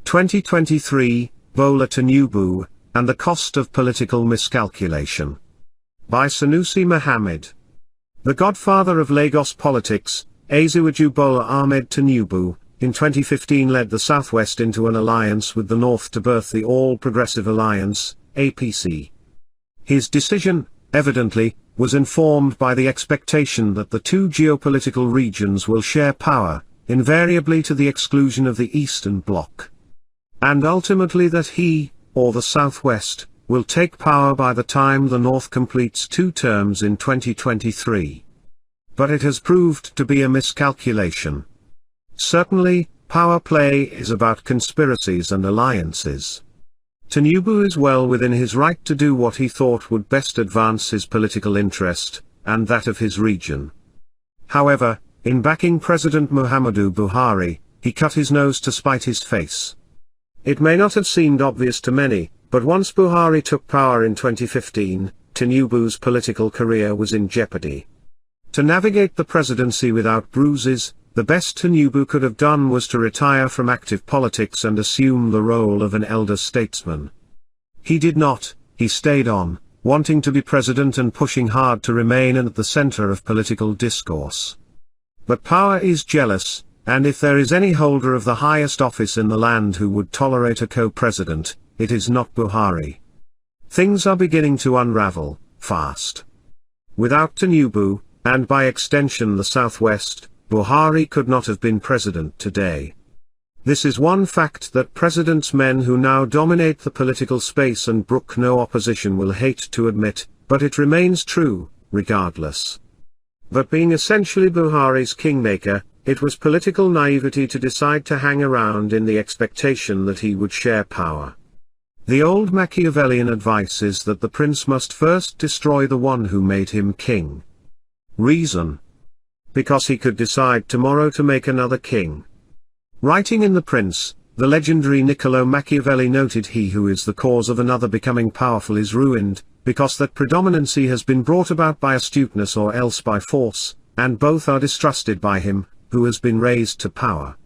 2023, Bola TINUBU, and the Cost of Political Miscalculation. By Sanusi Mohammed. The godfather of Lagos politics, Asiwaju Bola Ahmed TINUBU, in 2015 led the Southwest into an alliance with the North to birth the All Progressive Alliance, APC. His decision, evidently, was informed by the expectation that the two geopolitical regions will share power, invariably to the exclusion of the Eastern Bloc. And ultimately that he, or the Southwest, will take power by the time the North completes 2 terms in 2023. But it has proved to be a miscalculation. Certainly, power play is about conspiracies and alliances. TINUBU is well within his right to do what he thought would best advance his political interest, and that of his region. However, in backing President Muhammadu Buhari, he cut his nose to spite his face. It may not have seemed obvious to many, but once Buhari took power in 2015, TINUBU's political career was in jeopardy. To navigate the presidency without bruises, the best TINUBU could have done was to retire from active politics and assume the role of an elder statesman. He did not, he stayed on, wanting to be president and pushing hard to remain at the center of political discourse. But power is jealous, and if there is any holder of the highest office in the land who would tolerate a co-president, it is not Buhari. Things are beginning to unravel, fast. Without TINUBU, and by extension the Southwest, Buhari could not have been president today. This is one fact that president's men who now dominate the political space and brook no opposition will hate to admit, but it remains true, regardless. But being essentially Buhari's kingmaker, it was political naivety to decide to hang around in the expectation that he would share power. The old Machiavellian advice is that the prince must first destroy the one who made him king. Reason. Because he could decide tomorrow to make another king. Writing in The Prince, the legendary Niccolò Machiavelli noted he who is the cause of another becoming powerful is ruined, because that predominancy has been brought about by astuteness or else by force, and both are distrusted by him, who has been raised to power.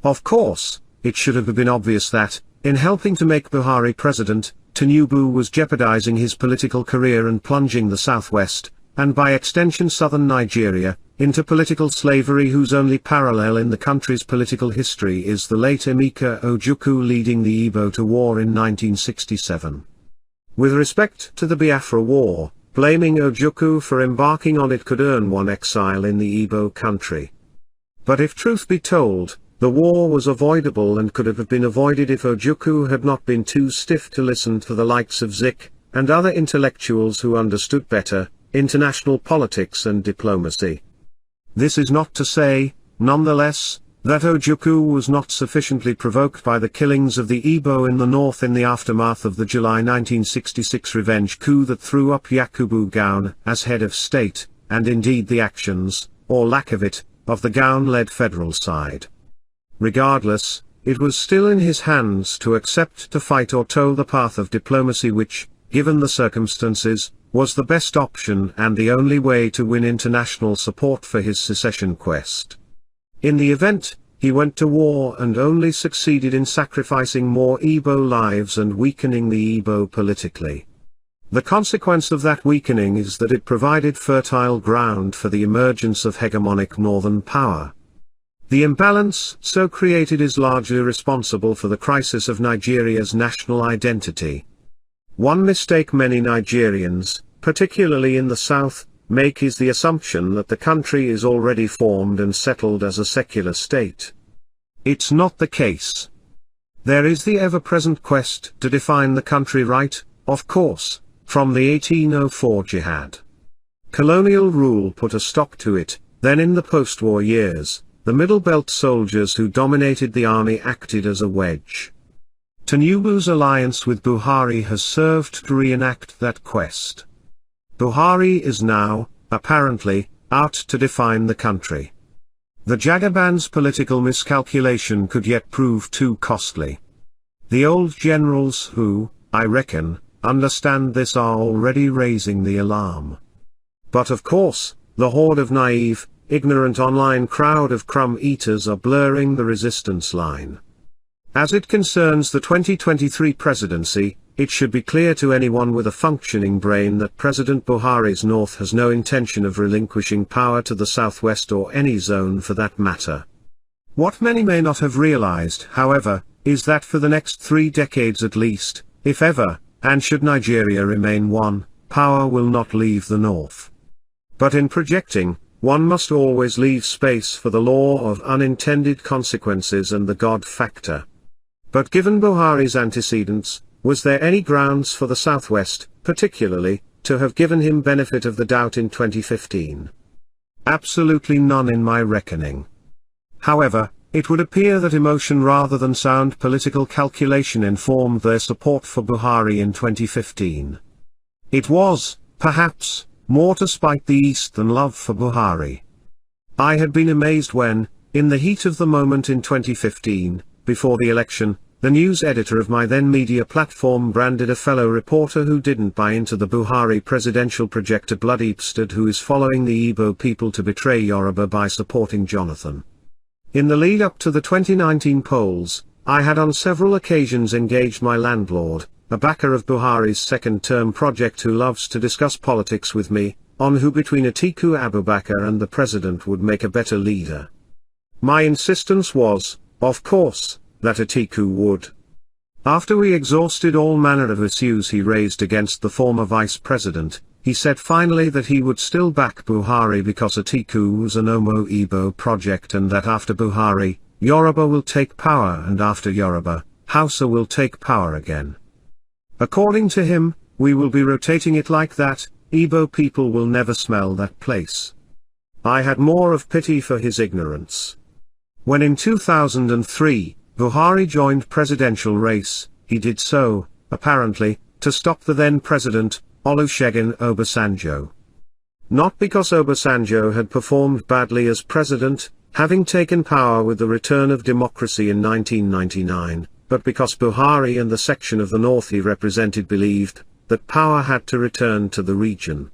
Of course, it should have been obvious that, in helping to make Buhari president, TINUBU was jeopardizing his political career and plunging the Southwest, and by extension southern Nigeria, into political slavery whose only parallel in the country's political history is the late Emeka Ojukwu leading the Igbo to war in 1967. With respect to the Biafra War, blaming Ojukwu for embarking on it could earn one exile in the Igbo country. But if truth be told, the war was avoidable and could have been avoided if Ojukwu had not been too stiff to listen to the likes of Zik, and other intellectuals who understood better, international politics and diplomacy. This is not to say, nonetheless, that Ojukwu was not sufficiently provoked by the killings of the Igbo in the north in the aftermath of the July 1966 revenge coup that threw up Yakubu Gowon as head of state, and indeed the actions, or lack of it, of the Gowon-led federal side. Regardless, it was still in his hands to accept to fight or toe the path of diplomacy which, given the circumstances, was the best option and the only way to win international support for his secession quest. In the event, he went to war and only succeeded in sacrificing more Igbo lives and weakening the Igbo politically. The consequence of that weakening is that it provided fertile ground for the emergence of hegemonic northern power. The imbalance so created is largely responsible for the crisis of Nigeria's national identity. One mistake many Nigerians, particularly in the South, make is the assumption that the country is already formed and settled as a secular state. It's not the case. There is the ever-present quest to define the country right, of course, from the 1804 jihad. Colonial rule put a stop to it, then in the post-war years, the Middle Belt soldiers who dominated the army acted as a wedge. TINUBU's alliance with Buhari has served to reenact that quest. Buhari is now, apparently, out to define the country. The Jagaban's political miscalculation could yet prove too costly. The old generals who, I reckon, understand this are already raising the alarm. But of course, the horde of naive, ignorant online crowd of crumb eaters are blurring the resistance line. As it concerns the 2023 presidency, it should be clear to anyone with a functioning brain that President Buhari's North has no intention of relinquishing power to the Southwest or any zone for that matter. What many may not have realized, however, is that for the next 3 decades at least, if ever, and should Nigeria remain one, power will not leave the North. But in projecting, one must always leave space for the law of unintended consequences and the God factor. But given Buhari's antecedents, was there any grounds for the Southwest, particularly, to have given him benefit of the doubt in 2015? Absolutely none in my reckoning. However, it would appear that emotion rather than sound political calculation informed their support for Buhari in 2015. It was, perhaps, more to spite the East than love for Buhari. I had been amazed when, in the heat of the moment in 2015, before the election, the news editor of my then media platform branded a fellow reporter who didn't buy into the Buhari presidential project a bloody bastard who is following the Igbo people to betray Yoruba by supporting Jonathan. In the lead up to the 2019 polls, I had on several occasions engaged my landlord, a backer of Buhari's second-term project who loves to discuss politics with me, on who between Atiku Abubakar and the president would make a better leader. My insistence was, of course, that Atiku would. After we exhausted all manner of issues he raised against the former vice president, he said finally that he would still back Buhari because Atiku was an Omo Igbo project and that after Buhari, Yoruba will take power and after Yoruba, Hausa will take power again. According to him, we will be rotating it like that, Igbo people will never smell that place. I had more of pity for his ignorance. When in 2003, Buhari joined presidential race, he did so, apparently, to stop the then president, Olusegun Obasanjo. Not because Obasanjo had performed badly as president, having taken power with the return of democracy in 1999, but because Buhari and the section of the North he represented believed that power had to return to the region.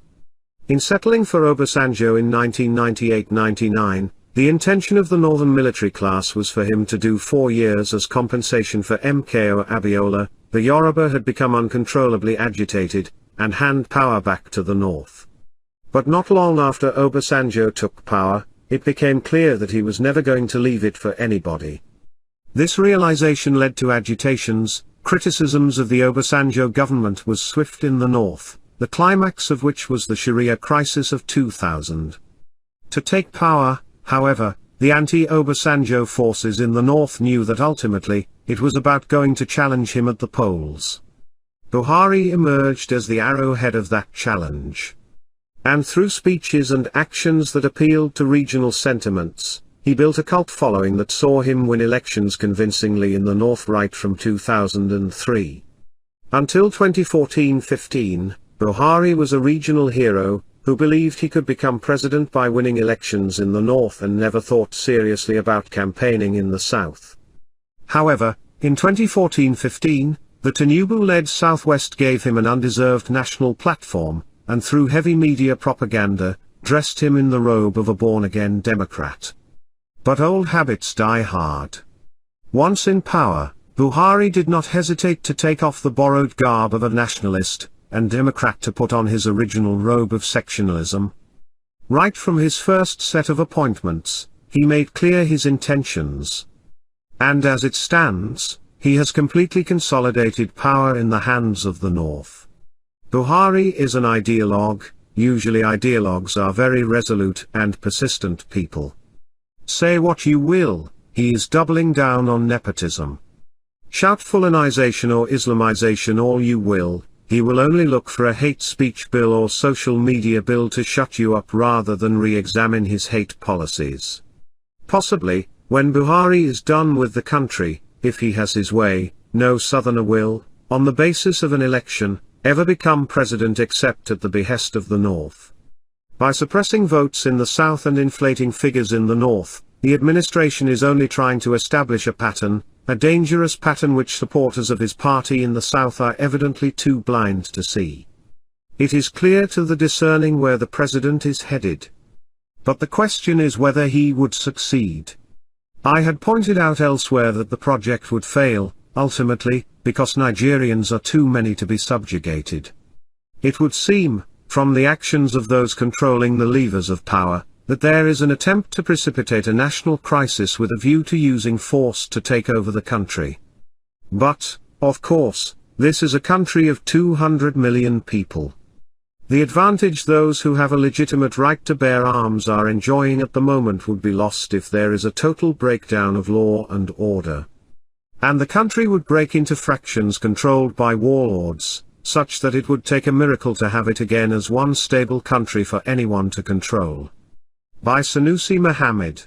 In settling for Obasanjo in 1998-99, the intention of the northern military class was for him to do 4 years as compensation for MKO Abiola. The Yoruba had become uncontrollably agitated, and hand power back to the north. But not long after Obasanjo took power, it became clear that he was never going to leave it for anybody. This realization led to agitations, criticisms of the Obasanjo government was swift in the north, the climax of which was the Sharia crisis of 2000. To take power, however, the anti-Obasanjo forces in the north knew that ultimately, it was about going to challenge him at the polls. Buhari emerged as the arrowhead of that challenge. And through speeches and actions that appealed to regional sentiments, he built a cult following that saw him win elections convincingly in the north right from 2003. Until 2014-15, Buhari was a regional hero, who believed he could become president by winning elections in the north and never thought seriously about campaigning in the south. However, in 2014-15, the TINUBU-led Southwest gave him an undeserved national platform, and through heavy media propaganda, dressed him in the robe of a born-again Democrat. But old habits die hard. Once in power, Buhari did not hesitate to take off the borrowed garb of a nationalist and Democrat to put on his original robe of sectionalism. Right from his first set of appointments, he made clear his intentions. And as it stands, he has completely consolidated power in the hands of the North. Buhari is an ideologue. Usually ideologues are very resolute and persistent people. Say what you will, he is doubling down on nepotism. Shout Fulanization or Islamization all you will, he will only look for a hate speech bill or social media bill to shut you up rather than re-examine his hate policies. Possibly, when Buhari is done with the country, if he has his way, no Southerner will, on the basis of an election, ever become president except at the behest of the North. By suppressing votes in the South and inflating figures in the North, the administration is only trying to establish a pattern, a dangerous pattern which supporters of his party in the South are evidently too blind to see. It is clear to the discerning where the president is headed. But the question is whether he would succeed. I had pointed out elsewhere that the project would fail, ultimately, because Nigerians are too many to be subjugated. It would seem, from the actions of those controlling the levers of power, that there is an attempt to precipitate a national crisis with a view to using force to take over the country. But, of course, this is a country of 200 million people. The advantage those who have a legitimate right to bear arms are enjoying at the moment would be lost if there is a total breakdown of law and order. And the country would break into fractions controlled by warlords, such that it would take a miracle to have it again as one stable country for anyone to control. By Sanusi Mohammed.